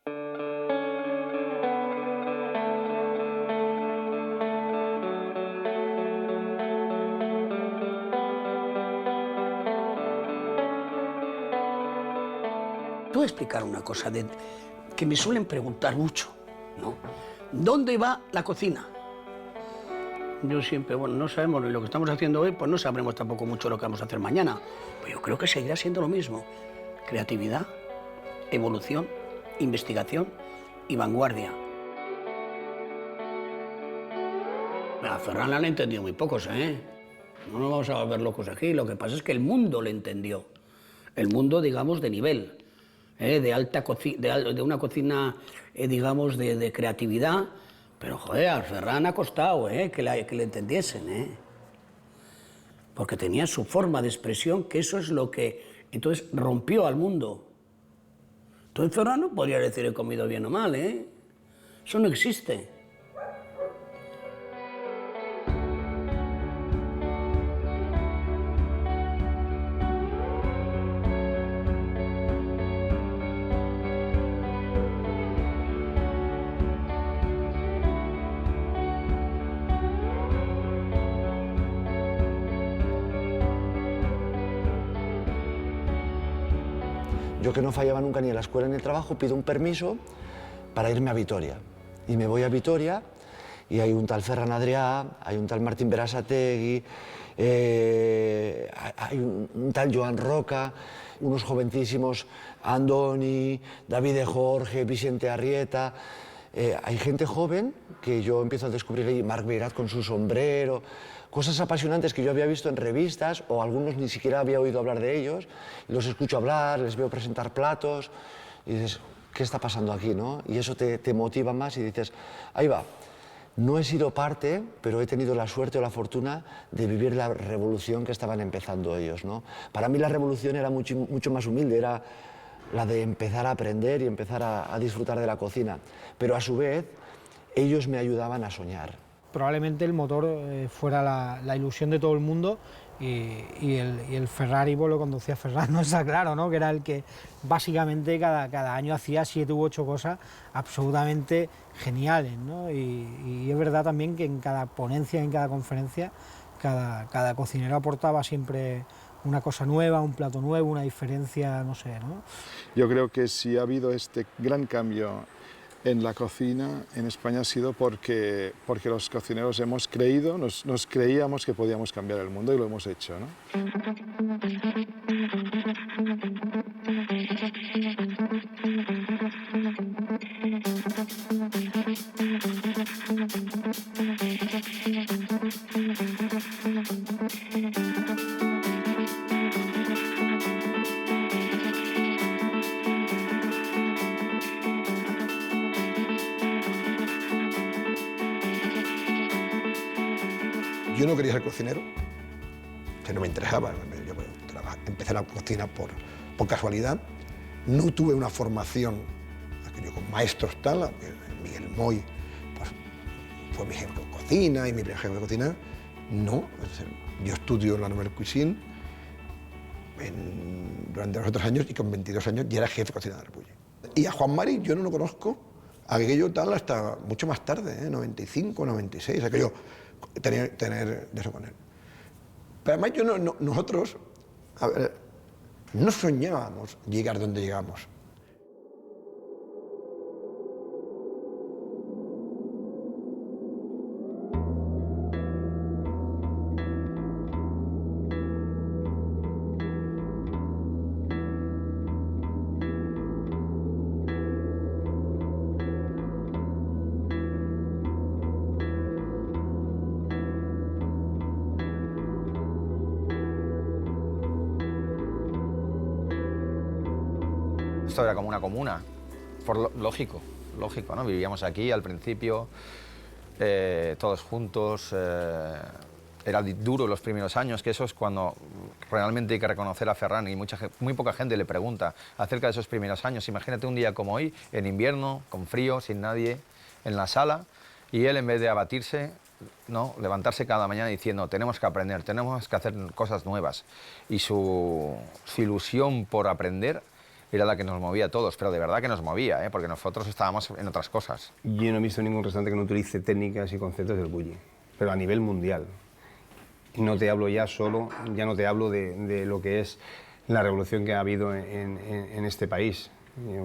Te voy a explicar una cosa que me suelen preguntar mucho, ¿no? ¿Dónde va la cocina? Yo siempre, bueno, no sabemos lo que estamos haciendo hoy, pues no sabremos tampoco mucho lo que vamos a hacer mañana. Pues yo creo que seguirá siendo lo mismo. Creatividad, evolución, investigación y vanguardia. A Ferran la han entendido muy pocos, ¿eh? No nos vamos a volver locos aquí. Lo que pasa es que el mundo le entendió. El mundo, digamos, de nivel. De alta de una cocina, digamos, de creatividad. Pero, joder, a Ferran ha costado que le entendiesen, porque tenía su forma de expresión, que eso es lo que entonces rompió al mundo. Entonces Ferran no podría decir he comido bien o mal, eso no existe. Yo, que no fallaba nunca ni en la escuela ni en el trabajo, pido un permiso para irme a Vitoria. Y me voy a Vitoria y hay un tal Ferran Adrià, hay un tal Martín Berasategui, hay un tal Joan Roca, unos jovencísimos, Andoni, David de Jorge, Vicente Arrieta. Hay gente joven que yo empiezo a descubrir ahí, Marc Beirat con su sombrero, cosas apasionantes que yo había visto en revistas o algunos ni siquiera había oído hablar de ellos. Los escucho hablar, les veo presentar platos y dices, ¿qué está pasando aquí, no? Y eso te motiva más y dices, ahí va. No he sido parte, pero he tenido la suerte o la fortuna de vivir la revolución que estaban empezando ellos, ¿no? Para mí la revolución era mucho más humilde, era la de empezar a aprender y empezar a disfrutar de la cocina. Pero a su vez, ellos me ayudaban a soñar. Probablemente el motor fuera la ilusión de todo el mundo y el Ferrari pues lo conducía Ferran, no está claro, ¿no? Que era el que básicamente cada año hacía 7 u 8 cosas absolutamente geniales, ¿no? Y es verdad también que en cada ponencia, en cada conferencia, cada cocinero aportaba siempre una cosa nueva, un plato nuevo, una diferencia, no sé, ¿no? Yo creo que si ha habido este gran cambio en la cocina en España ha sido porque los cocineros hemos creído, nos creíamos que podíamos cambiar el mundo y lo hemos hecho, ¿no? Yo no quería ser cocinero, que no me interesaba. Yo empecé la cocina por casualidad. No tuve una formación con maestros tal. Miguel Moy pues, fue mi ejemplo de cocina y mi primer ejemplo de cocina. No, yo estudio la Nouvelle Cuisine durante los otros años y con 22 años ya era jefe de cocina de Arpulle. Y a Juan Mari yo no lo conozco, aquello tal hasta mucho más tarde, 95, 96, aquello tener de eso con él. Pero además nosotros, a ver, no soñábamos llegar donde llegamos. Esto era como una comuna, lógico, ¿no? Vivíamos aquí al principio, todos juntos, era duro los primeros años, que eso es cuando realmente hay que reconocer a Ferran y muy poca gente le pregunta acerca de esos primeros años. Imagínate un día como hoy, en invierno, con frío, sin nadie en la sala, y él en vez de abatirse, ¿no? Levantarse cada mañana diciendo tenemos que aprender, tenemos que hacer cosas nuevas, y su ilusión por aprender era la que nos movía a todos, pero de verdad que nos movía, porque nosotros estábamos en otras cosas. Yo no he visto ningún restaurante que no utilice técnicas y conceptos del bulli, pero a nivel mundial. Y no te hablo ya no te hablo de lo que es la revolución que ha habido en este país.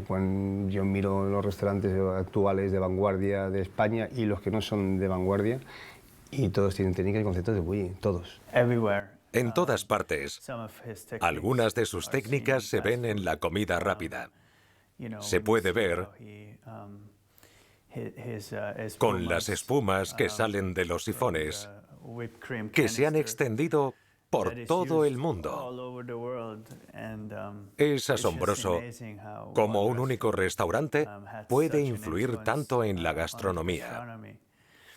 Cuando yo miro los restaurantes actuales de vanguardia de España y los que no son de vanguardia, y todos tienen técnicas y conceptos de bulli, todos. En todas partes, algunas de sus técnicas se ven en la comida rápida. Se puede ver con las espumas que salen de los sifones, que se han extendido por todo el mundo. Es asombroso cómo un único restaurante puede influir tanto en la gastronomía.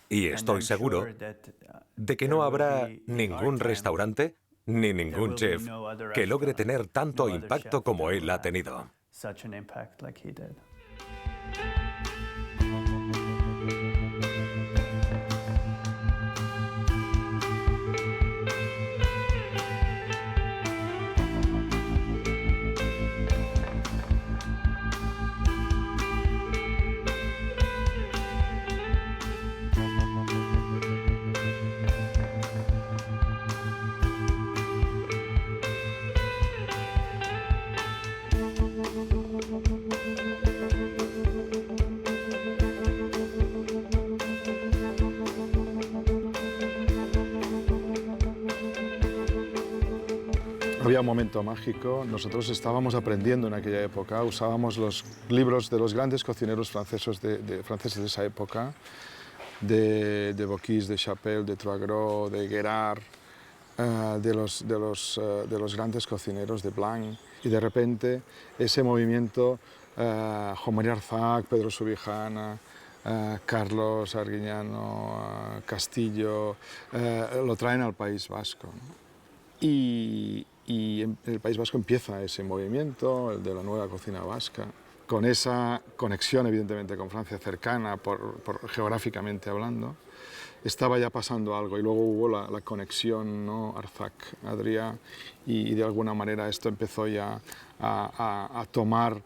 Y estoy seguro de que no habrá ningún restaurante ni ningún chef que logre tener tanto impacto como él ha tenido. Había un momento mágico, nosotros estábamos aprendiendo en aquella época, usábamos los libros de los grandes cocineros franceses de esa época, de Bocuse, de Chapelle, de Troisgros, de Guérard, de los grandes cocineros de Blanc, y de repente ese movimiento, Juan María Arzac, Pedro Subijana, Carlos Arguiñano, Castillo, lo traen al País Vasco, ¿no? Y en el País Vasco empieza ese movimiento, el de la nueva cocina vasca, con esa conexión evidentemente con Francia cercana, geográficamente hablando. Estaba ya pasando algo y luego hubo la conexión, ¿no? Arzac, Adrià, y de alguna manera esto empezó ya a tomar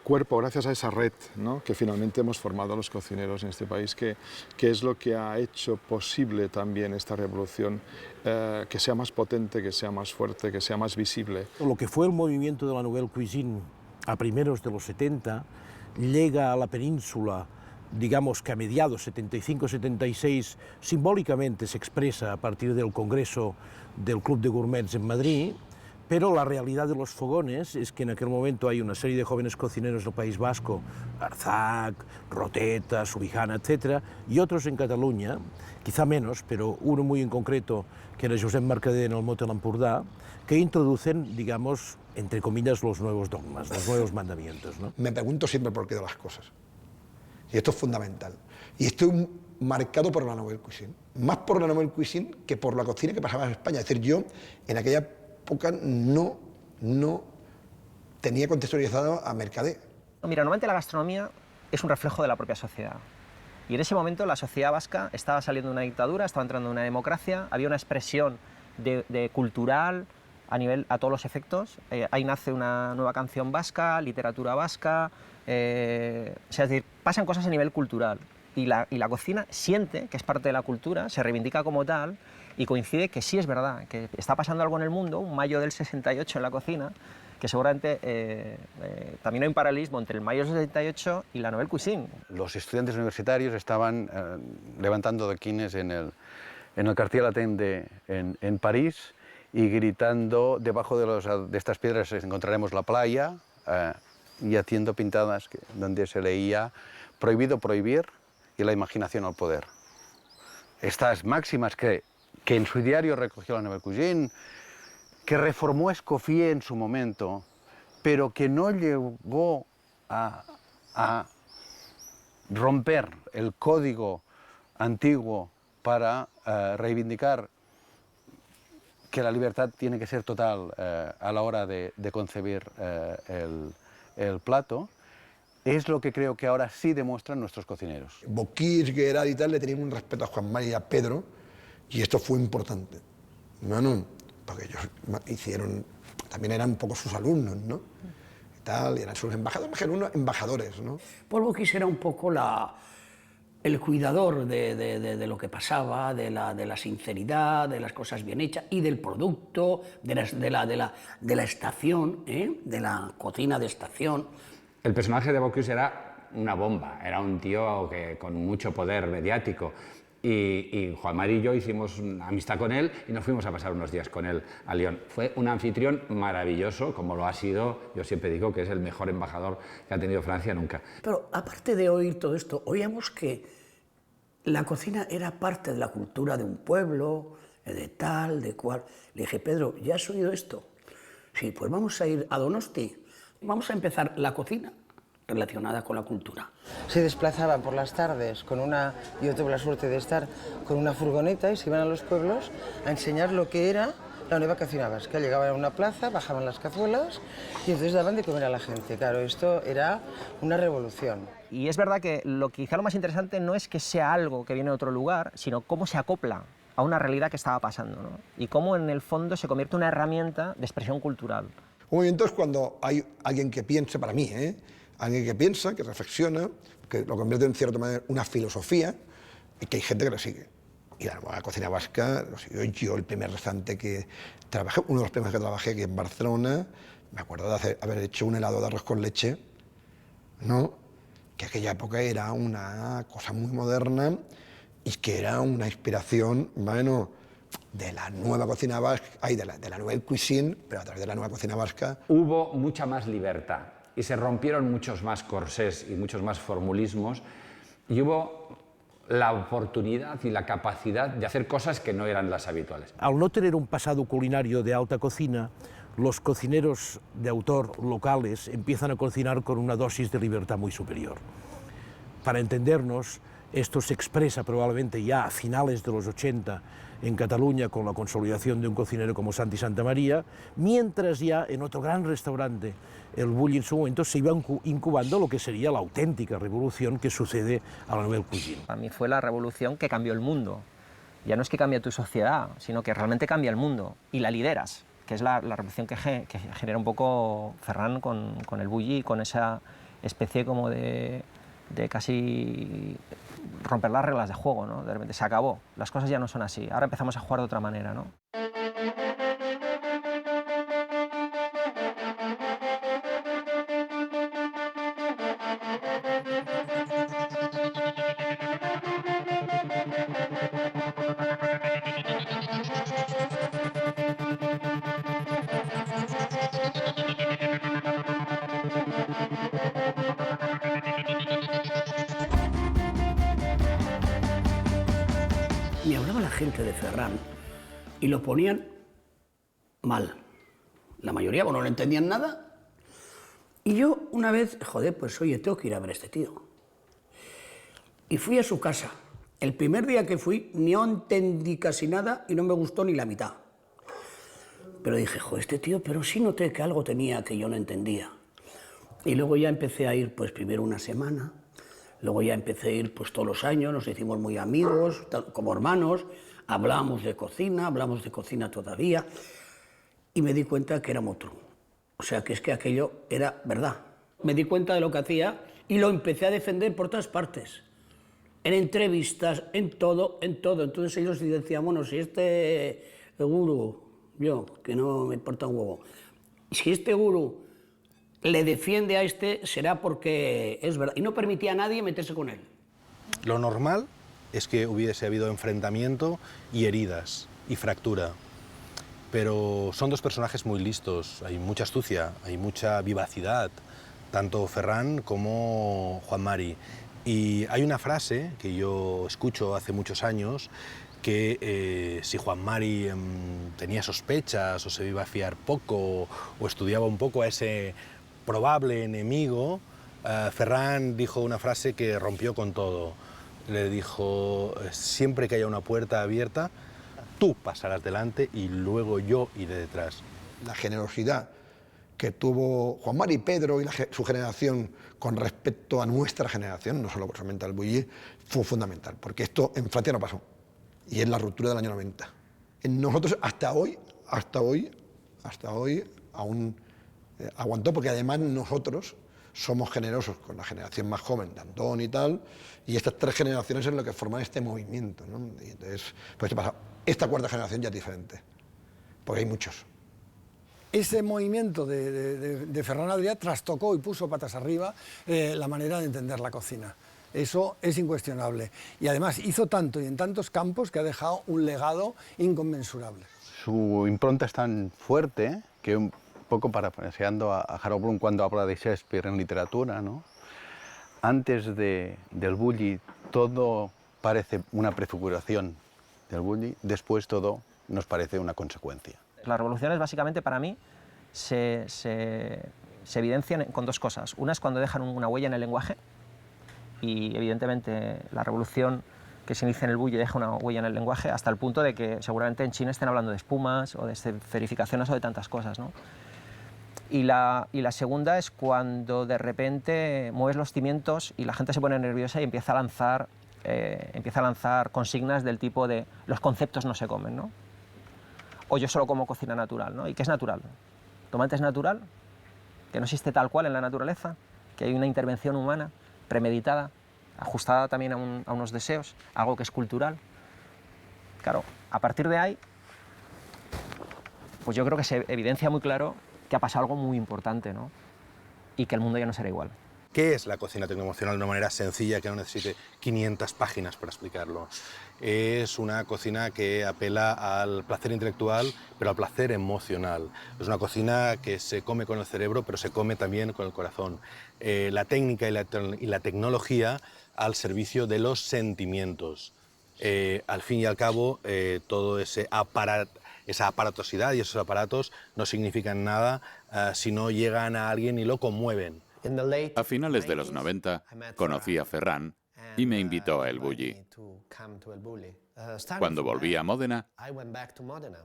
cuerpo gracias a esa red, ¿no? Que finalmente hemos formado los cocineros en este país, que es lo que ha hecho posible también esta revolución, que sea más potente, que sea más fuerte, que sea más visible. Lo que fue el movimiento de la Nouvelle Cuisine a primeros de los 70 llega a la península, digamos que a mediados 75-76, simbólicamente se expresa a partir del Congreso del Club de Gourmets en Madrid, pero la realidad de los fogones es que en aquel momento hay una serie de jóvenes cocineros del País Vasco, Arzac, Roteta, Subijana, etc., y otros en Cataluña, quizá menos, pero uno muy en concreto, que era Josep Mercader en el Mot de l'Empordà, que introducen, digamos, entre comillas, los nuevos dogmas, los nuevos mandamientos, ¿no? Me pregunto siempre por qué de las cosas. Y esto es fundamental. Y estoy marcado por la Nouvelle Cuisine, más por la Nouvelle Cuisine que por la cocina que pasaba en España. Es decir, yo en aquella época no tenía contextualizado a Mercader. Mira, normalmente la gastronomía es un reflejo de la propia sociedad. Y en ese momento la sociedad vasca estaba saliendo de una dictadura, estaba entrando en una democracia, había una expresión de cultural a todos los efectos. Ahí nace una nueva canción vasca, literatura vasca, es decir, pasan cosas a nivel cultural. Y la cocina siente que es parte de la cultura, se reivindica como tal, y coincide que sí es verdad, que está pasando algo en el mundo, un mayo del 68 en la cocina, que seguramente también hay un paralelismo entre el mayo del 68 y la Nouvelle Cuisine. Los estudiantes universitarios estaban levantando adoquines en el Quartier Latin en París y gritando, debajo de estas piedras encontraremos la playa, y haciendo pintadas donde se leía prohibido prohibir y la imaginación al poder. Estas máximas que en su diario recogió la Nouvelle Cuisine, que reformó Escoffier en su momento, pero que no llegó a romper el código antiguo para reivindicar que la libertad tiene que ser total a la hora de concebir el plato, es lo que creo que ahora sí demuestran nuestros cocineros. Bocuse, Guérard y tal le tenían un respeto a Juan María y a Pedro, y esto fue importante. Bueno, porque ellos hicieron, también eran un poco sus alumnos, ¿no? y tal, y eran sus embajadores, embajadores, ¿no? Paul Bocuse era un poco el cuidador de lo que pasaba, de la sinceridad, de las cosas bien hechas y del producto, de la estación, de la cocina de estación. El personaje de Bocuse era una bomba, era un tío con mucho poder mediático. Y Juan Mari y yo hicimos una amistad con él y nos fuimos a pasar unos días con él a Lyon. Fue un anfitrión maravilloso, como lo ha sido, yo siempre digo que es el mejor embajador que ha tenido Francia nunca. Pero aparte de oír todo esto, oíamos que la cocina era parte de la cultura de un pueblo, de tal, de cual. Le dije, Pedro, ¿ya has oído esto? Sí, pues vamos a ir a Donosti, vamos a empezar la cocina relacionada con la cultura. Se desplazaban por las tardes con una, yo tuve la suerte de estar con una furgoneta y se iban a los pueblos a enseñar lo que era la nueva cocina vasca. Llegaban a una plaza, bajaban las cazuelas y entonces daban de comer a la gente. Claro, esto era una revolución. Y es verdad que lo quizá lo más interesante no es que sea algo que viene de otro lugar, sino cómo se acopla a una realidad que estaba pasando, ¿no? Y cómo en el fondo se convierte en una herramienta de expresión cultural. Un movimiento es cuando hay alguien que piense, para mí, alguien que piensa, que reflexiona, que lo convierte en cierta manera una filosofía y que hay gente que lo sigue. Y la nueva cocina vasca lo siguió yo, el primer restaurante que trabajé, uno de los primeros que trabajé aquí en Barcelona, me acuerdo de haber hecho un helado de arroz con leche, ¿no? Que aquella época era una cosa muy moderna y que era una inspiración, bueno, de la nueva cocina vasca, de la nueva cuisine, pero a través de la nueva cocina vasca. Hubo mucha más libertad y se rompieron muchos más corsés y muchos más formulismos y hubo la oportunidad y la capacidad de hacer cosas que no eran las habituales. Al no tener un pasado culinario de alta cocina, los cocineros de autor locales empiezan a cocinar con una dosis de libertad muy superior. Para entendernos, esto se expresa probablemente ya a finales de los 80 en Cataluña con la consolidación de un cocinero como Santi Santamaría, mientras ya en otro gran restaurante, el Bulli, en su momento se iba incubando lo que sería la auténtica revolución que sucede a la Nouvelle Cuisine. Para mí fue la revolución que cambió el mundo. Ya no es que cambie tu sociedad, sino que realmente cambia el mundo y la lideras, que es la revolución que genera un poco Ferran con el Bulli, con esa especie como de casi romper las reglas de juego, ¿no? De repente se acabó, las cosas ya no son así, ahora empezamos a jugar de otra manera, ¿no? Me hablaba la gente de Ferran y lo ponían mal. La mayoría, bueno, no entendían nada. Y yo una vez, joder, pues oye, tengo que ir a ver a este tío. Y fui a su casa. El primer día que fui, no entendí casi nada y no me gustó ni la mitad. Pero dije, joder, este tío, pero sí noté que algo tenía que yo no entendía. Y luego ya empecé a ir, pues primero una semana, luego ya empecé a ir pues todos los años, nos hicimos muy amigos, como hermanos, hablamos de cocina todavía, y me di cuenta que era otro. O sea, que es que aquello era verdad. Me di cuenta de lo que hacía y lo empecé a defender por todas partes. En entrevistas, en todo. Entonces ellos decían, bueno, si este gurú, yo, que no me importa un huevo, si este gurú le defiende a este, será porque es verdad. Y no permitía a nadie meterse con él. Lo normal es que hubiese habido enfrentamiento y heridas y fractura. Pero son dos personajes muy listos, hay mucha astucia, hay mucha vivacidad, tanto Ferran como Juan Mari. Y hay una frase que yo escucho hace muchos años, que si Juan Mari tenía sospechas o se iba a fiar poco o estudiaba un poco a ese probable enemigo, Ferran dijo una frase que rompió con todo. Le dijo, siempre que haya una puerta abierta, tú pasarás delante y luego yo iré detrás. La generosidad que tuvo Juan Mari y Pedro y su generación con respecto a nuestra generación, no solo solamente al Bulli, fue fundamental, porque esto en Francia no pasó, y es la ruptura del año 90. En nosotros hasta hoy, aún aguantó porque además nosotros somos generosos con la generación más joven de Antón y tal, y estas 3 generaciones es lo que forman este movimiento, ¿no? Y entonces, pues, ¿qué pasa? Esta 4ª generación ya es diferente, porque hay muchos. Ese movimiento de Ferran Adrià trastocó y puso patas arriba la manera de entender la cocina. Eso es incuestionable. Y además hizo tanto y en tantos campos que ha dejado un legado inconmensurable. Su impronta es tan fuerte que un poco parafraseando a Harold Bloom cuando habla de Shakespeare en literatura, ¿no? Antes del bulli todo parece una prefiguración del bulli, después todo nos parece una consecuencia. Las revoluciones básicamente para mí se evidencian con 2 cosas. Una es cuando dejan una huella en el lenguaje y evidentemente la revolución que se inicia en el bulli deja una huella en el lenguaje hasta el punto de que seguramente en China estén hablando de espumas o de esferificaciones o de tantas cosas, ¿no? Y la segunda es cuando de repente mueves los cimientos y la gente se pone nerviosa y empieza a lanzar consignas del tipo de los conceptos no se comen, ¿no? O yo solo como cocina natural, ¿no? ¿Y qué es natural? ¿Tomate es natural? ¿Que no existe tal cual en la naturaleza? ¿Que hay una intervención humana premeditada, ajustada también a unos deseos, algo que es cultural? Claro, a partir de ahí, pues yo creo que se evidencia muy claro que ha pasado algo muy importante, ¿no? Y que el mundo ya no será igual. ¿Qué es la cocina tecnoemocional de una manera sencilla que no necesite 500 páginas para explicarlo? Es una cocina que apela al placer intelectual, pero al placer emocional. Es una cocina que se come con el cerebro, pero se come también con el corazón. La técnica y la tecnología al servicio de los sentimientos. Al fin y al cabo, todo esa aparatosidad y esos aparatos no significan nada si no llegan a alguien y lo conmueven. A finales de los 90 conocí a Ferran y me invitó a El Bulli. Cuando volví a Módena,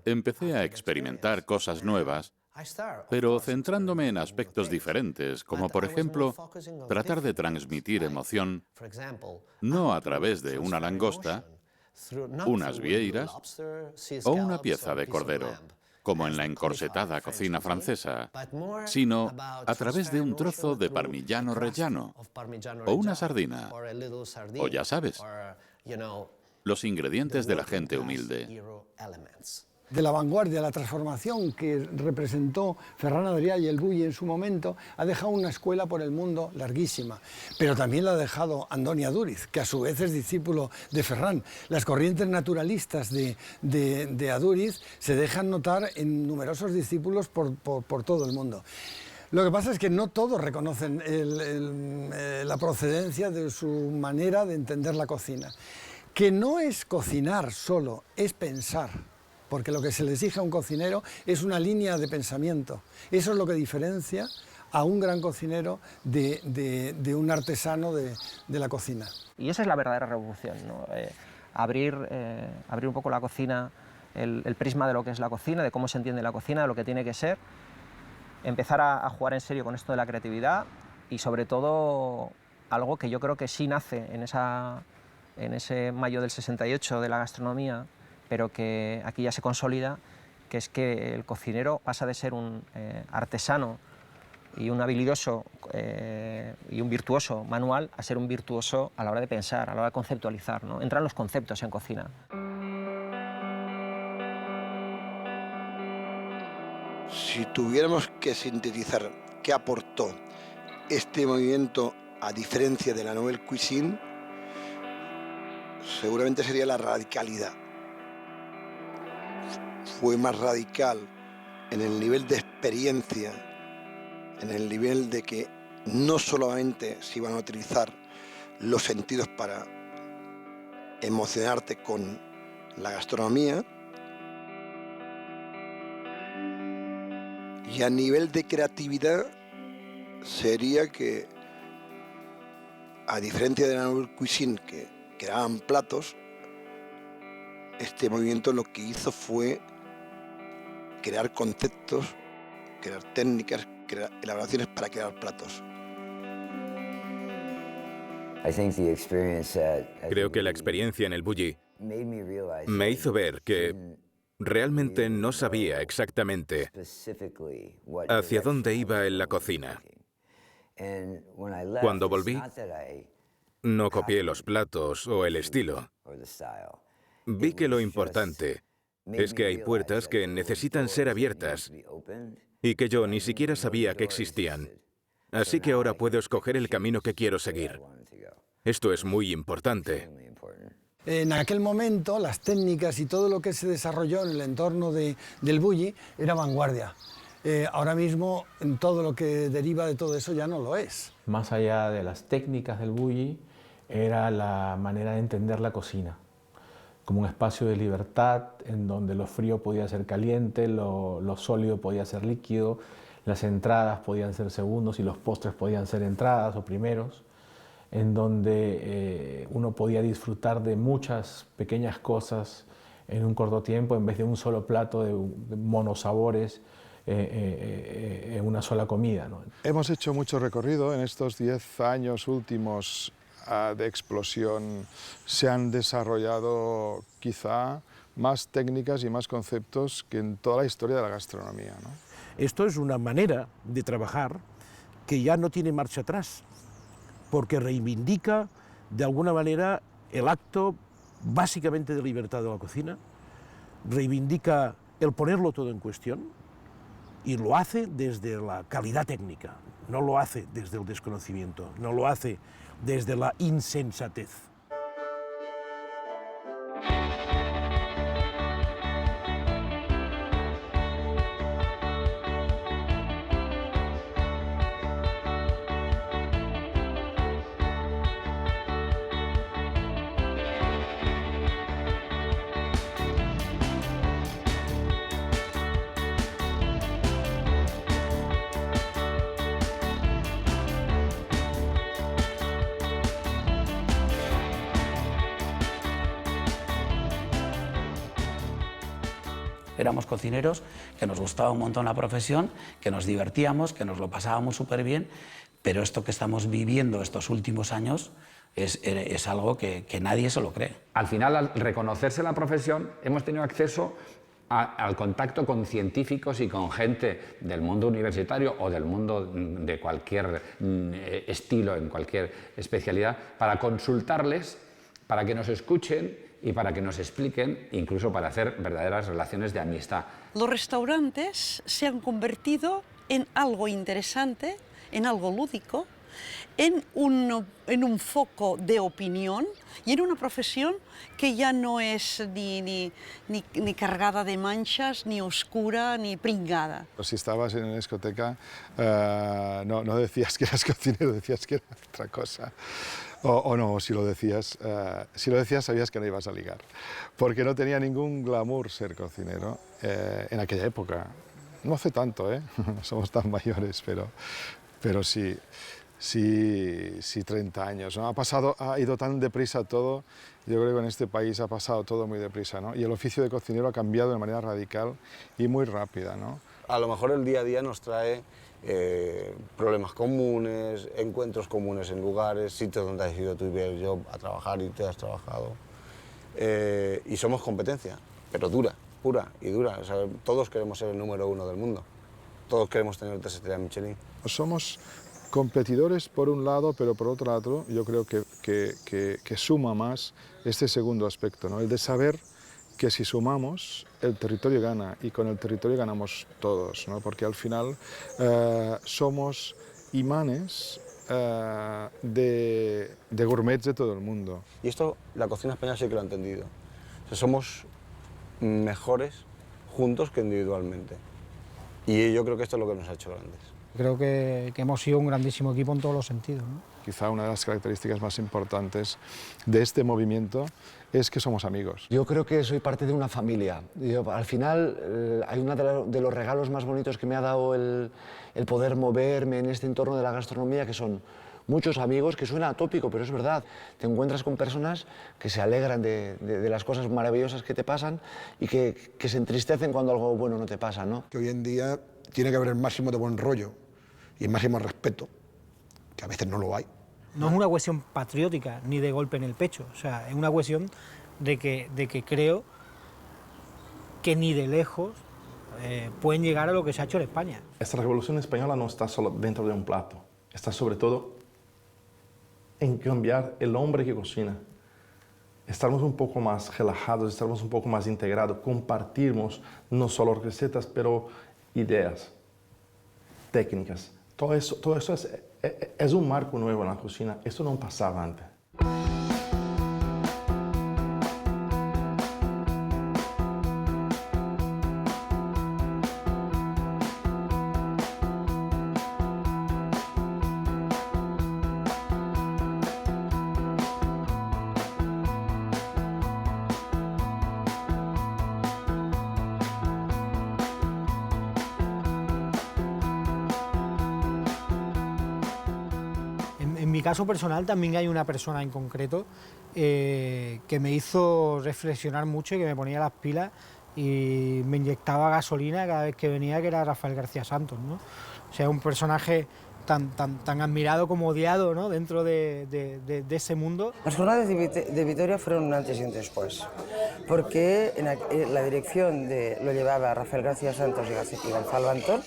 empecé a experimentar cosas nuevas, pero centrándome en aspectos diferentes, como por ejemplo, tratar de transmitir emoción no a través de una langosta, unas vieiras o una pieza de cordero, como en la encorsetada cocina francesa, sino a través de un trozo de parmigiano reggiano o una sardina, o ya sabes, los ingredientes de la gente humilde. De la vanguardia, la transformación que representó Ferran Adrià y el bulli en su momento, ha dejado una escuela por el mundo larguísima, pero también la ha dejado Andoni Aduriz, que a su vez es discípulo de Ferran. Las corrientes naturalistas de Aduriz se dejan notar en numerosos discípulos por todo el mundo. Lo que pasa es que no todos reconocen la procedencia de su manera de entender la cocina, que no es cocinar solo, es pensar. Porque lo que se le exige a un cocinero es una línea de pensamiento. Eso es lo que diferencia a un gran cocinero de un artesano de la cocina. Y esa es la verdadera revolución, ¿no? Abrir un poco la cocina, el prisma de lo que es la cocina, de cómo se entiende la cocina, de lo que tiene que ser, empezar a jugar en serio con esto de la creatividad y sobre todo algo que yo creo que sí nace en ese mayo del 68 de la gastronomía, pero que aquí ya se consolida, que es que el cocinero pasa de ser un artesano y un habilidoso y un virtuoso manual a ser un virtuoso a la hora de pensar, a la hora de conceptualizar, ¿no? Entran los conceptos en cocina. Si tuviéramos que sintetizar qué aportó este movimiento a diferencia de la Nouvelle Cuisine, seguramente sería la radicalidad. Fue más radical en el nivel de experiencia, en el nivel de que no solamente se iban a utilizar los sentidos para emocionarte con la gastronomía, y a nivel de creatividad sería que, a diferencia de la Nouvelle Cuisine, que creaban platos, este movimiento lo que hizo fue crear conceptos, crear técnicas, crear elaboraciones para crear platos. Creo que la experiencia en el bulli me hizo ver que Realmente no sabía exactamente hacia dónde iba en la cocina. Cuando volví, no copié los platos o el estilo. Vi que lo importante es que hay puertas que necesitan ser abiertas y que yo ni siquiera sabía que existían. Así que ahora puedo escoger el camino que quiero seguir. Esto es muy importante. En aquel momento, las técnicas y todo lo que se desarrolló en el entorno del bulli era vanguardia. Ahora mismo, todo lo que deriva de todo eso ya no lo es. Más allá de las técnicas del bulli, era la manera de entender la cocina, como un espacio de libertad en donde lo frío podía ser caliente, lo sólido podía ser líquido, las entradas podían ser segundos y los postres podían ser entradas o primeros, en donde uno podía disfrutar de muchas pequeñas cosas en un corto tiempo en vez de un solo plato de monosabores en una sola comida, ¿no? Hemos hecho mucho recorrido en estos 10 años últimos de explosión. Se han desarrollado quizá más técnicas y más conceptos que en toda la historia de la gastronomía, ¿no? Esto es una manera de trabajar que ya no tiene marcha atrás, porque reivindica de alguna manera el acto básicamente de libertad de la cocina, reivindica el ponerlo todo en cuestión y lo hace desde la calidad técnica, no lo hace desde el desconocimiento, no lo hace desde la insensatez. Éramos cocineros, que nos gustaba un montón la profesión, que nos divertíamos, que nos lo pasábamos súper bien, pero esto que estamos viviendo estos últimos años es algo que nadie se lo cree. Al final, al reconocerse la profesión, hemos tenido acceso al contacto con científicos y con gente del mundo universitario o del mundo de cualquier estilo, en cualquier especialidad, para consultarles, para que nos escuchen y para que nos expliquen, incluso para hacer verdaderas relaciones de amistad. Los restaurantes se han convertido en algo interesante, en algo lúdico, en un foco de opinión y en una profesión que ya no es ni cargada de manchas, ni oscura, ni pringada. Si estabas en una discoteca, no decías que eras cocinero, decías que era otra cosa. O no, si lo decías sabías que no ibas a ligar, porque no tenía ningún glamour ser cocinero en aquella época. No hace tanto, no somos tan mayores, pero sí 30 años, ¿no? Ha ido tan deprisa todo, yo creo que en este país ha pasado todo muy deprisa, ¿no? Y el oficio de cocinero ha cambiado de manera radical y muy rápida, ¿no? A lo mejor el día a día nos trae problemas comunes, encuentros comunes en lugares, sitios donde has ido tú y yo a trabajar y te has trabajado. Y somos competencia, pero dura, pura y dura. O sea, todos queremos ser el número 1 del mundo. Todos queremos tener 3 estrellas Michelin. Somos competidores por un lado, pero por otro lado yo creo que suma más este segundo aspecto, ¿no? El de saber que si sumamos, el territorio gana, y con el territorio ganamos todos, ¿no? Porque al final somos imanes de gourmets de todo el mundo. Y esto la cocina española sí que lo ha entendido. O sea, somos mejores juntos que individualmente. Y yo creo que esto es lo que nos ha hecho grandes. Creo que hemos sido un grandísimo equipo en todos los sentidos, ¿no? Quizá una de las características más importantes de este movimiento es que somos amigos. Yo creo que soy parte de una familia. Al final, hay uno de los regalos más bonitos que me ha dado el poder moverme en este entorno de la gastronomía, que son muchos amigos, que suena atópico, pero es verdad. Te encuentras con personas que se alegran de las cosas maravillosas que te pasan y que se entristecen cuando algo bueno no te pasa, ¿no? Que hoy en día tiene que haber el máximo de buen rollo y el máximo respeto, que a veces no lo hay. No es una cuestión patriótica ni de golpe en el pecho, o sea, es una cuestión de que creo que ni de lejos pueden llegar a lo que se ha hecho en España. Esta revolución española no está solo dentro de un plato, está sobre todo en cambiar el hombre que cocina. Estarmos un poco más relajados, estarmos un poco más integrados, compartimos no solo recetas, pero ideas, técnicas. Todo eso es un marco nuevo en la cocina. Esto no pasaba antes. En mi caso personal también hay una persona en concreto que me hizo reflexionar mucho y que me ponía las pilas y me inyectaba gasolina cada vez que venía, que era Rafael García Santos, ¿no? O sea, un personaje tan admirado como odiado, ¿no?, dentro de ese mundo. Las jornadas de Vitoria fueron un antes y un después, porque la dirección lo llevaba Rafael García Santos y Gonzalo Antón,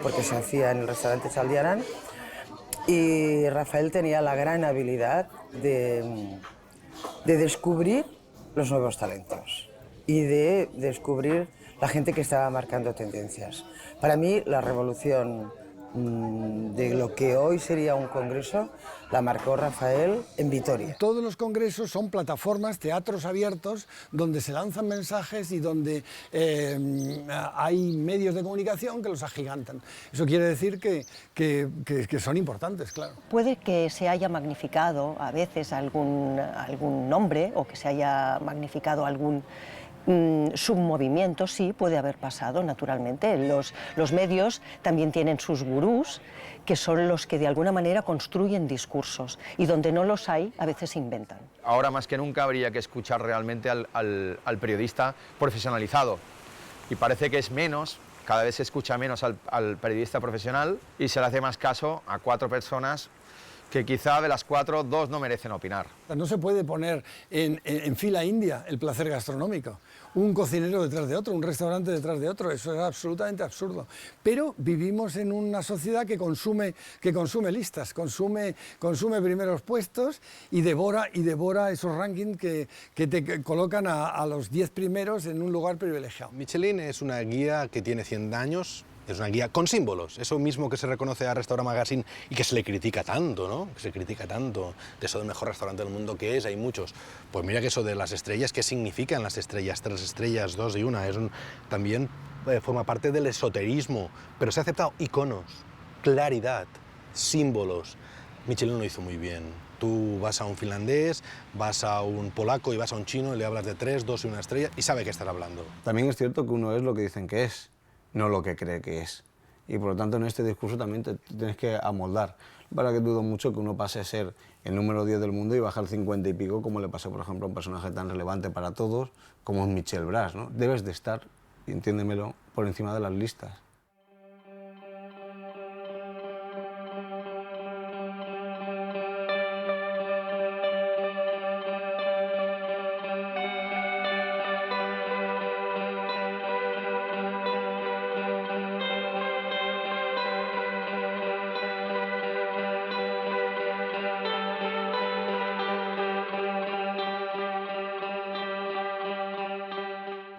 porque se hacía en el restaurante Chaldiarán, y Rafael tenía la gran habilidad de descubrir los nuevos talentos y de descubrir la gente que estaba marcando tendencias. Para mí, la revolución de lo que hoy sería un congreso la marcó Rafael en Vitoria. Todos los congresos son plataformas, teatros abiertos, donde se lanzan mensajes y donde hay medios de comunicación que los agigantan. Eso quiere decir que son importantes, claro. Puede que se haya magnificado a veces algún nombre o que se haya magnificado algún submovimiento, sí, puede haber pasado, naturalmente. Los medios también tienen sus gurús, que son los que de alguna manera construyen discursos, y donde no los hay, a veces inventan. Ahora más que nunca habría que escuchar realmente al periodista profesionalizado, y parece que es menos, cada vez se escucha menos al periodista profesional y se le hace más caso a 4 personas que quizá de las 4, 2 no merecen opinar. No se puede poner en fila india el placer gastronómico. Un cocinero detrás de otro, un restaurante detrás de otro, eso es absolutamente absurdo. Pero vivimos en una sociedad que consume listas, consume primeros puestos y devora esos rankings que te colocan a los 10 primeros en un lugar privilegiado. Michelin es una guía que tiene 100 años. Es una guía con símbolos, eso mismo que se reconoce a Restaurant Magazine y que se le critica tanto, ¿no? Que se critica tanto de eso del mejor restaurante del mundo que es, hay muchos. Pues mira que eso de las estrellas, ¿qué significan las estrellas? 3 estrellas, 2 y 1, también forma parte del esoterismo, pero se ha aceptado iconos, claridad, símbolos. Michelin lo hizo muy bien. Tú vas a un finlandés, vas a un polaco y vas a un chino y le hablas de 3, 2 y 1 estrella y sabe qué estás hablando. También es cierto que uno es lo que dicen que es, no lo que cree que es. Y por lo tanto en este discurso también te tienes que amoldar. Para que dudo mucho que uno pase a ser el número 10 del mundo y bajar 50 y pico, como le pasa por ejemplo a un personaje tan relevante para todos como es Michel Bras, ¿no? Debes de estar, entiéndemelo, por encima de las listas.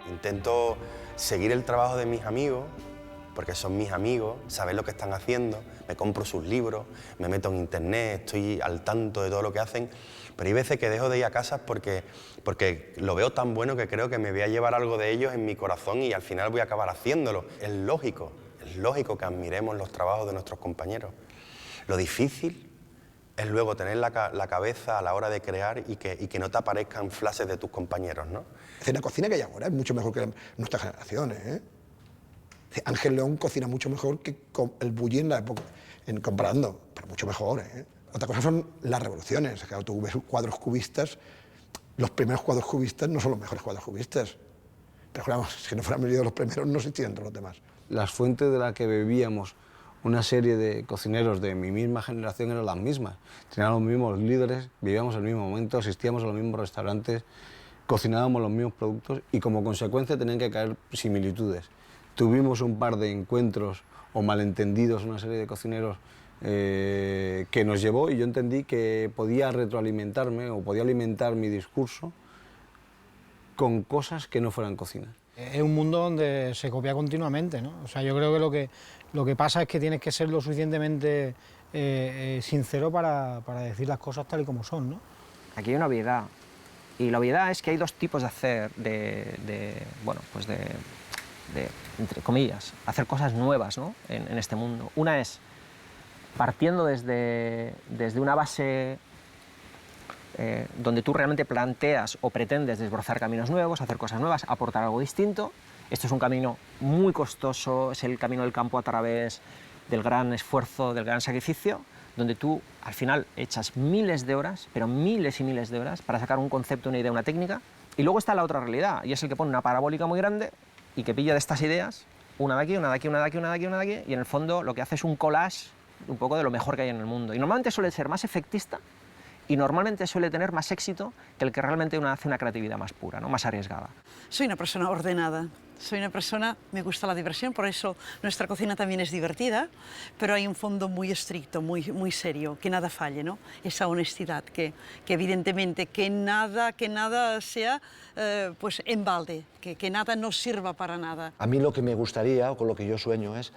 Intento seguir el trabajo de mis amigos, porque son mis amigos, saber lo que están haciendo, me compro sus libros, me meto en internet, estoy al tanto de todo lo que hacen, pero hay veces que dejo de ir a casa porque lo veo tan bueno que creo que me voy a llevar algo de ellos en mi corazón y al final voy a acabar haciéndolo. Es lógico que admiremos los trabajos de nuestros compañeros. Lo difícil es luego tener la cabeza a la hora de crear y que no te aparezcan flashes de tus compañeros, ¿no? La cocina que hay ahora es mucho mejor que nuestras generaciones, ¿eh? Ángel León cocina mucho mejor que el Bulli en la época, comparando, pero mucho mejor, ¿eh? Otra cosa son las revoluciones. Claro, tú ves cuadros cubistas, los primeros cuadros cubistas no son los mejores cuadros cubistas. Pero claro, si no fueran venido los primeros, no existirían todos los demás. Las fuentes de las que bebíamos una serie de cocineros de mi misma generación eran las mismas. Teníamos los mismos líderes, vivíamos el mismo momento, asistíamos a los mismos restaurantes. cocinábamos los mismos productos y como consecuencia tenían que caer similitudes. Tuvimos un par de encuentros o malentendidos, una serie de cocineros que nos llevó, y yo entendí que podía retroalimentarme o podía alimentar mi discurso con cosas que no fueran cocina. Es un mundo donde se copia continuamente, ¿no? O sea, yo creo que lo que pasa es que tienes que ser lo suficientemente sincero para decir las cosas tal y como son, ¿no? Aquí hay una obviedad, y la obviedad es que hay dos tipos de hacer, bueno, pues entre comillas, hacer cosas nuevas, ¿no? en este mundo. Una es partiendo desde una base donde tú realmente planteas o pretendes desbrozar caminos nuevos, hacer cosas nuevas, aportar algo distinto. Esto es un camino muy costoso, es el camino del campo a través del gran esfuerzo, del gran sacrificio, donde tú al final echas miles de horas, pero miles y miles de horas, para sacar un concepto, una idea, una técnica. Y luego está la otra realidad, y es el que pone una parabólica muy grande y que pilla de estas ideas, una de aquí, una de aquí, una de aquí, una de aquí, una de aquí, y en el fondo lo que hace es un collage un poco de lo mejor que hay en el mundo. Y normalmente suele ser más efectista y normalmente suele tener más éxito que el que realmente hace una creatividad más pura, ¿no? Más arriesgada. Soy una persona ordenada, soy una persona, me gusta la diversión, por eso nuestra cocina también es divertida, pero hay un fondo muy estricto, muy serio, que nada falle, ¿no? Esa honestidad, que evidentemente que nada sea pues en balde, que nada nos sirva para nada. A mí lo que me gustaría, o con lo que yo sueño, es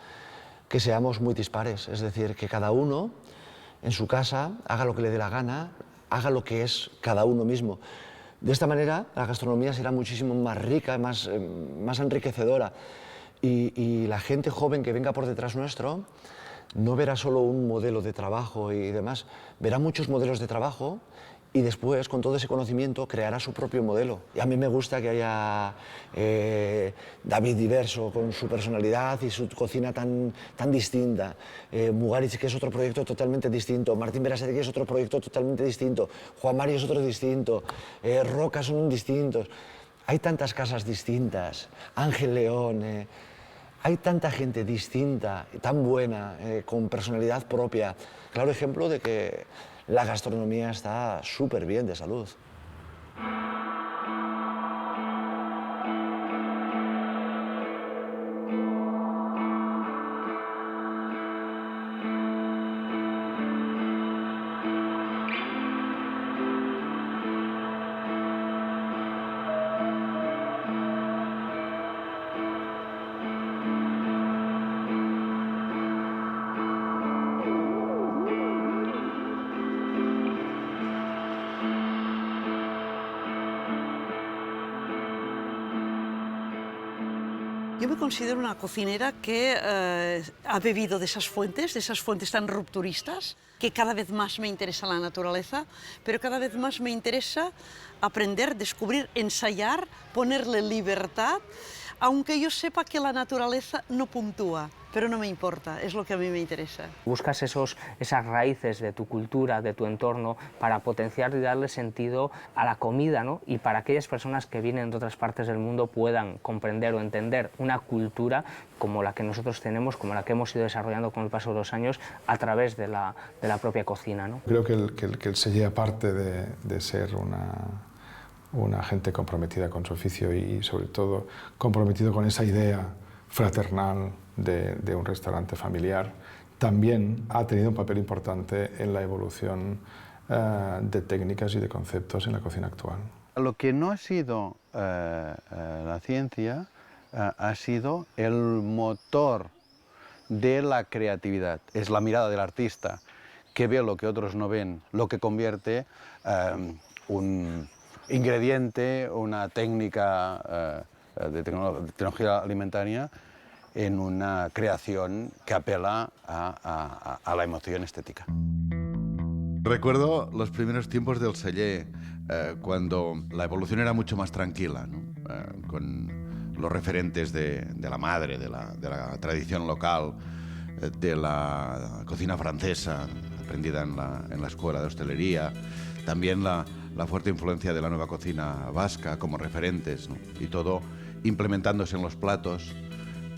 que seamos muy dispares, es decir, que cada uno en su casa haga lo que le dé la gana, haga lo que es cada uno mismo. De esta manera la gastronomía será muchísimo más rica, más enriquecedora, y la gente joven que venga por detrás nuestro no verá solo un modelo de trabajo y demás, verá muchos modelos de trabajo y después, con todo ese conocimiento, creará su propio modelo. Y a mí me gusta que haya David diverso, con su personalidad y su cocina tan distinta. Mugaritz, que es otro proyecto totalmente distinto. Martín Berasategui es otro proyecto totalmente distinto. Juan Mari es otro distinto. Roca son distintos. Hay tantas casas distintas. Ángel León. Hay tanta gente distinta, tan buena, con personalidad propia. Claro ejemplo de que la gastronomía está súper bien de salud. Yo me considero una cocinera que ha bebido de esas fuentes tan rupturistas, que cada vez más me interesa la naturaleza, pero cada vez más me interesa aprender, descubrir, ensayar, ponerle libertad, aunque yo sepa que la naturaleza no puntúa, pero no me importa, es lo que a mí me interesa. Buscas esas raíces de tu cultura, de tu entorno, para potenciar y darle sentido a la comida, ¿no? Y para aquellas personas que vienen de otras partes del mundo puedan comprender o entender una cultura como la que nosotros tenemos, como la que hemos ido desarrollando con el paso de los años a través de la propia cocina, ¿no? Creo que el Celler, aparte de ser una gente comprometida con su oficio y sobre todo comprometido con esa idea fraternal de un restaurante familiar, también ha tenido un papel importante en la evolución de técnicas y de conceptos en la cocina actual. Lo que no ha sido la ciencia ha sido el motor de la creatividad. Es la mirada del artista que ve lo que otros no ven, lo que convierte un ingrediente, una técnica de tecnología alimentaria en una creación que apela a la emoción estética. Recuerdo los primeros tiempos del Celler, cuando la evolución era mucho más tranquila, ¿no? Con los referentes de la madre, de la tradición local, de la cocina francesa, aprendida en la escuela de hostelería, también la fuerte influencia de la nueva cocina vasca como referentes, ¿no? Y todo implementándose en los platos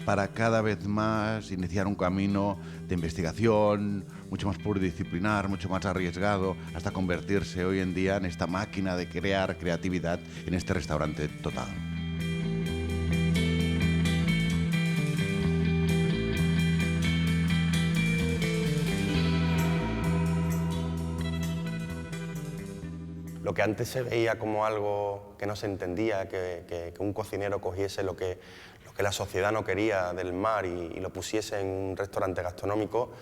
para cada vez más iniciar un camino de investigación, mucho más pluridisciplinar, mucho más arriesgado, hasta convertirse hoy en día en esta máquina de crear creatividad en este restaurante total. Lo que antes se veía como algo que no se entendía, que un cocinero cogiese lo que la sociedad no quería del mar y lo pusiese en un restaurante gastronómico,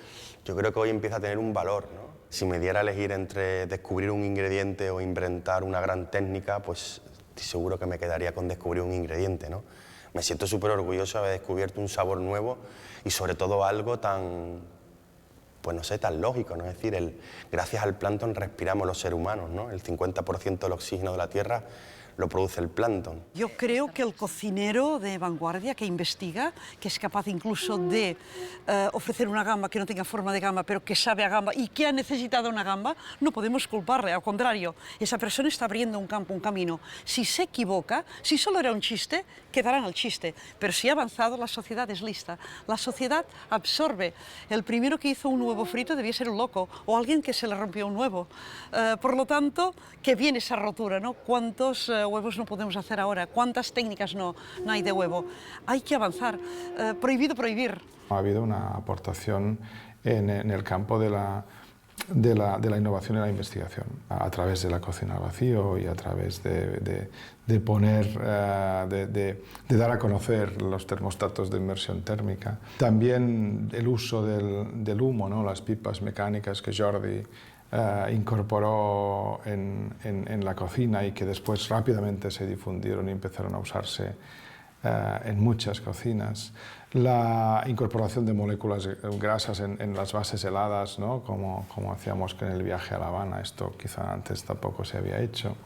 yo creo que hoy empieza a tener un valor, ¿no? Si me diera a elegir entre descubrir un ingrediente o inventar una gran técnica, pues estoy seguro que me quedaría con descubrir un ingrediente, ¿no? Me siento súper orgulloso de haber descubierto un sabor nuevo y sobre todo algo tan, pues no sé, tan lógico, ¿no? Es decir, gracias al plancton respiramos los seres humanos, ¿no? El 50% del oxígeno de la Tierra lo produce el plancton. Yo creo que el cocinero de vanguardia que investiga, que es capaz incluso de ofrecer una gamba que no tenga forma de gamba, pero que sabe a gamba y que ha necesitado una gamba, no podemos culparle, al contrario, esa persona está abriendo un campo, un camino. Si se equivoca, si solo era un chiste, quedará en el chiste, pero si ha avanzado, la sociedad es lista, la sociedad absorbe. El primero que hizo un huevo frito debía ser un loco, o alguien que se le rompió un huevo. Por lo tanto, que viene esa rotura, ¿no? ¿Cuántos huevos no podemos hacer ahora? ¿Cuántas técnicas no hay de huevo? Hay que avanzar. Prohibido prohibir. Ha habido una aportación en el campo de la innovación y la investigación, a través de la cocina al vacío y a través de dar a conocer los termostatos de inmersión térmica. También el uso del humo, ¿no? Las pipas mecánicas que Jordi incorporó en la cocina y que después rápidamente se difundieron y empezaron a usarse en muchas cocinas. La incorporación de moléculas grasas en las bases heladas, ¿no? como hacíamos en el viaje a La Habana, esto quizá antes tampoco se había hecho.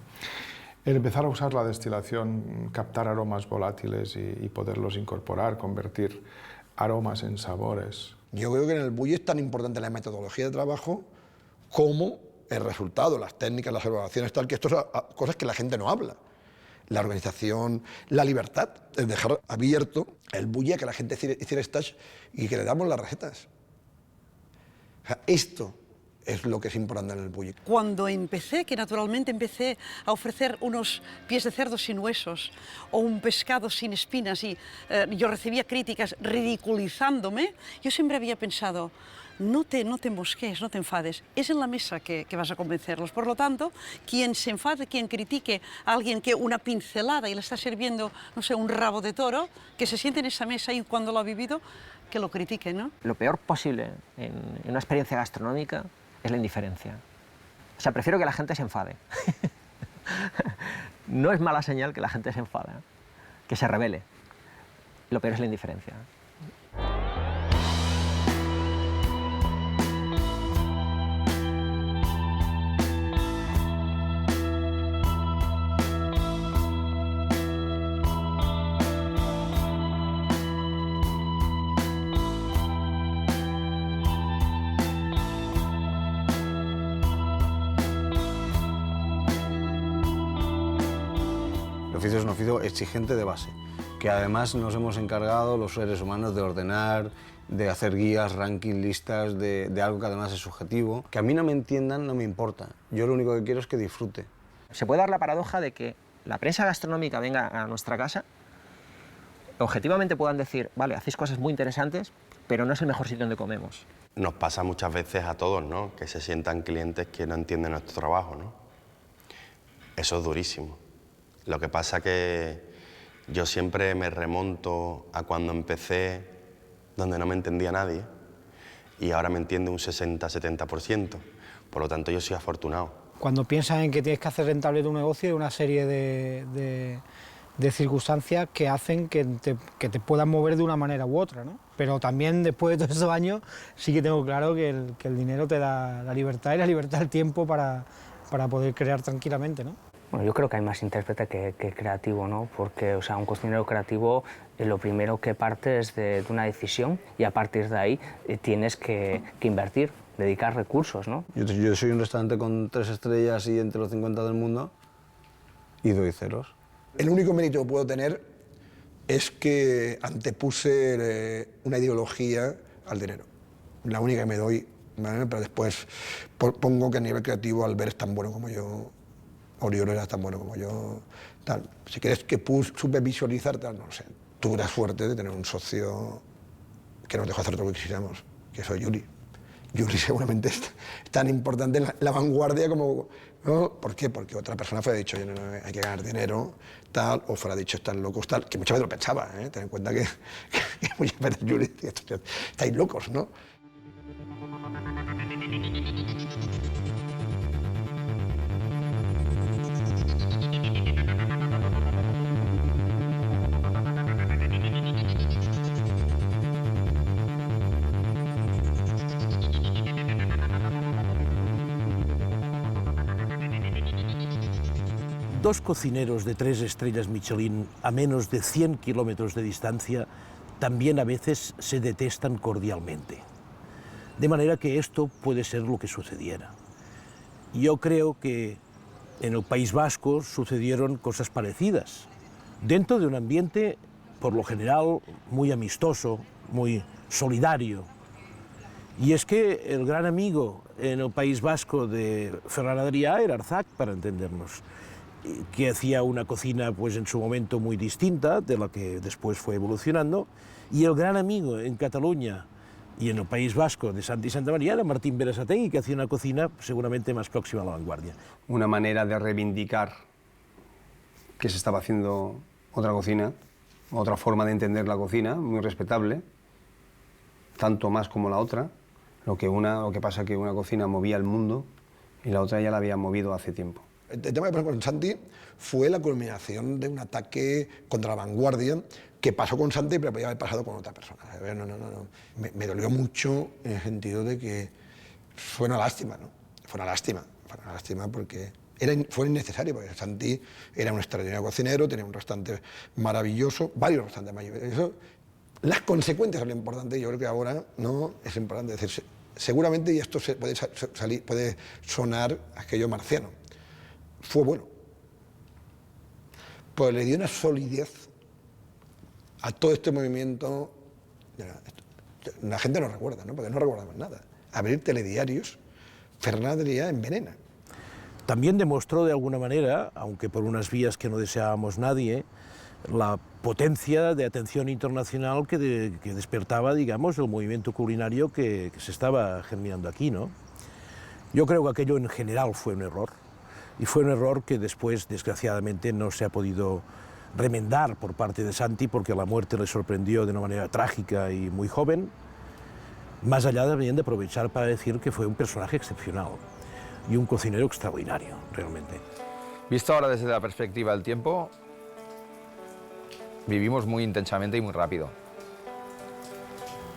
El empezar a usar la destilación, captar aromas volátiles y poderlos incorporar, convertir aromas en sabores. Yo creo que en el bulli es tan importante la metodología de trabajo como el resultado, las técnicas, las evaluaciones, tal, que esto son cosas que la gente no habla. La organización, la libertad, es dejar abierto el bulli a que la gente hiciera stage y que le damos las recetas. O sea, esto es lo que es importante en el bulli. Cuando empecé, que naturalmente empecé a ofrecer unos pies de cerdo sin huesos o un pescado sin espinas y yo recibía críticas ridiculizándome, yo siempre había pensado, no te mosquees, no te enfades, es en la mesa que vas a convencerlos. Por lo tanto, quien se enfade, quien critique a alguien que una pincelada y le está sirviendo, no sé, un rabo de toro, que se siente en esa mesa y cuando lo ha vivido, que lo critique, ¿no? Lo peor posible en una experiencia gastronómica es la indiferencia. O sea, prefiero que la gente se enfade. No es mala señal que la gente se enfade, que se rebele. Lo peor es la indiferencia. El oficio es un oficio exigente de base, que además nos hemos encargado los seres humanos de ordenar, de hacer guías, rankings, listas, de algo que además es subjetivo. Que a mí no me entiendan no me importa, yo lo único que quiero es que disfrute. Se puede dar la paradoja de que la prensa gastronómica venga a nuestra casa, objetivamente puedan decir, vale, hacéis cosas muy interesantes, pero no es el mejor sitio donde comemos. Nos pasa muchas veces a todos, ¿no? Que se sientan clientes que no entienden nuestro trabajo, ¿no? Eso es durísimo. Lo que pasa que yo siempre me remonto a cuando empecé, donde no me entendía nadie, y ahora me entiende un 60-70%. Por lo tanto, yo soy afortunado. Cuando piensas en que tienes que hacer rentable tu negocio, hay una serie de circunstancias que hacen que te puedas mover de una manera u otra, ¿no? Pero también, después de todos esos años, sí que tengo claro que el dinero te da la libertad y la libertad del tiempo para poder crear tranquilamente, ¿no? Bueno, yo creo que hay más intérprete que creativo, ¿no? Porque, o sea, un cocinero creativo, lo primero que parte es de una decisión y a partir de ahí tienes que invertir, dedicar recursos, ¿no? Yo soy un restaurante con 3 estrellas y entre los 50 del mundo y doy ceros. El único mérito que puedo tener es que antepuse una ideología al dinero. La única que me doy, ¿vale? Pero después pongo que a nivel creativo Albert es tan bueno como yo, Oriol era tan bueno como yo, tal. Si quieres que supe visualizar, tal, no lo sé. Tuve la suerte de tener un socio que nos dejó hacer todo lo que quisiéramos, que soy Yuri. Yuri seguramente es tan importante en la vanguardia como... ¿no? ¿Por qué? Porque otra persona fuera dicho, no, hay que ganar dinero, tal, o fuera dicho, están locos, tal, que muchas veces lo pensaba, ¿eh? Ten en cuenta que muchas veces Yuri decía, estáis locos, ¿no? Dos cocineros de 3 estrellas Michelin a menos de 100 kilómetros de distancia también a veces se detestan cordialmente. De manera que esto puede ser lo que sucediera. Yo creo que en el País Vasco sucedieron cosas parecidas, dentro de un ambiente, por lo general, muy amistoso, muy solidario. Y es que el gran amigo en el País Vasco de Ferran Adrià era Arzac, para entendernos, que hacía una cocina pues en su momento muy distinta de la que después fue evolucionando, y el gran amigo en Cataluña y en el País Vasco de Santi Santamaría era Martín Berasategui, que hacía una cocina seguramente más próxima a la vanguardia. Una manera de reivindicar que se estaba haciendo otra cocina, otra forma de entender la cocina, muy respetable, tanto más como la otra. Lo que pasa es que una cocina movía el mundo y la otra ya la había movido hace tiempo. El tema que pasó con Santi fue la culminación de un ataque contra la vanguardia que pasó con Santi, pero podía haber pasado con otra persona. No. Me dolió mucho en el sentido de que fue una lástima, ¿no? Fue una lástima porque fue innecesario, porque Santi era un extraordinario cocinero, tenía un restaurante maravilloso, varios restaurantes maravillosos. Las consecuencias son lo importante, yo creo que ahora no es importante decir, seguramente, y esto puede sonar aquello marciano, fue bueno, pues le dio una solidez a todo este movimiento. La gente no recuerda, ¿no? Porque no recordamos nada. Abrir telediarios, Ferran Adrià envenena. También demostró de alguna manera, aunque por unas vías que no deseábamos nadie, la potencia de atención internacional que despertaba, digamos, el movimiento culinario que se estaba germinando aquí, ¿no? Yo creo que aquello en general fue un error. Y fue un error que después, desgraciadamente, no se ha podido remendar por parte de Santi, porque la muerte le sorprendió de una manera trágica y muy joven, más allá también de aprovechar para decir que fue un personaje excepcional y un cocinero extraordinario, realmente. Visto ahora desde la perspectiva del tiempo, vivimos muy intensamente y muy rápido.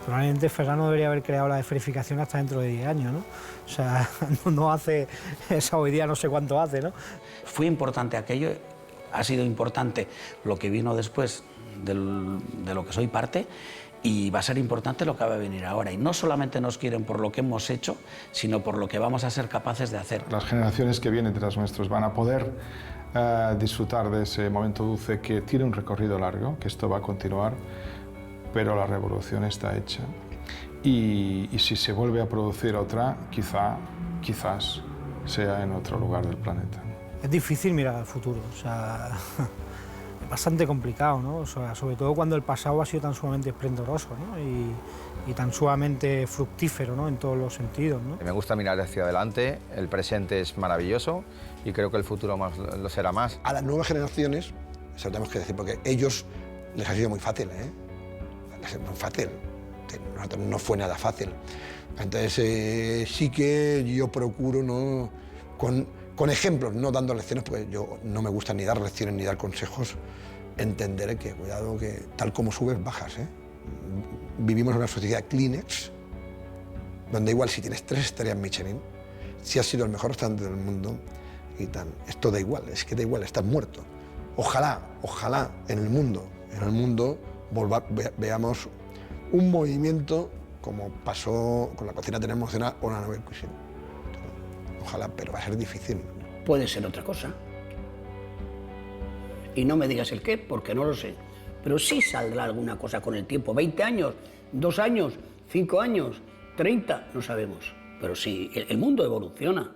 Probablemente Ferran no debería haber creado la esferificación hasta dentro de 10 años, ¿no? O sea, no hace esa hoy día, no sé cuánto hace, ¿no? Fue importante aquello, ha sido importante lo que vino después de lo que soy parte, y va a ser importante lo que va a venir ahora. Y no solamente nos quieren por lo que hemos hecho, sino por lo que vamos a ser capaces de hacer. Las generaciones que vienen tras nuestros van a poder disfrutar de ese momento dulce que tiene un recorrido largo, que esto va a continuar, pero la revolución está hecha. Y si se vuelve a producir otra, quizás sea en otro lugar del planeta. Es difícil mirar al futuro, o sea, es bastante complicado, ¿no? O sea, sobre todo cuando el pasado ha sido tan sumamente esplendoroso, ¿no? Y tan sumamente fructífero, ¿no? En todos los sentidos, ¿no? Me gusta mirar hacia adelante, el presente es maravilloso y creo que el futuro lo será más. A las nuevas generaciones, se lo tenemos que decir, porque ellos les ha sido muy fácil, ¿eh? Es muy fácil, no fue nada fácil. Entonces sí que yo procuro, ¿no? con ejemplos, no dando lecciones, porque yo no me gusta ni dar lecciones ni dar consejos, entender que cuidado, que tal como subes, bajas, ¿eh? Vivimos en una sociedad Kleenex, donde igual si tienes 3 estrellas Michelin, si has sido el mejor restaurante del mundo y tal, esto da igual, es que da igual, estás muerto. Ojalá en el mundo veamos un movimiento como pasó con la cocina tan emocional o la Nouvelle Cuisine. Ojalá, pero va a ser difícil. Puede ser otra cosa. Y no me digas el qué, porque no lo sé. pero sí saldrá alguna cosa con el tiempo. 20 años, 2 años, 5 años, 30, no sabemos. Pero sí, el mundo evoluciona.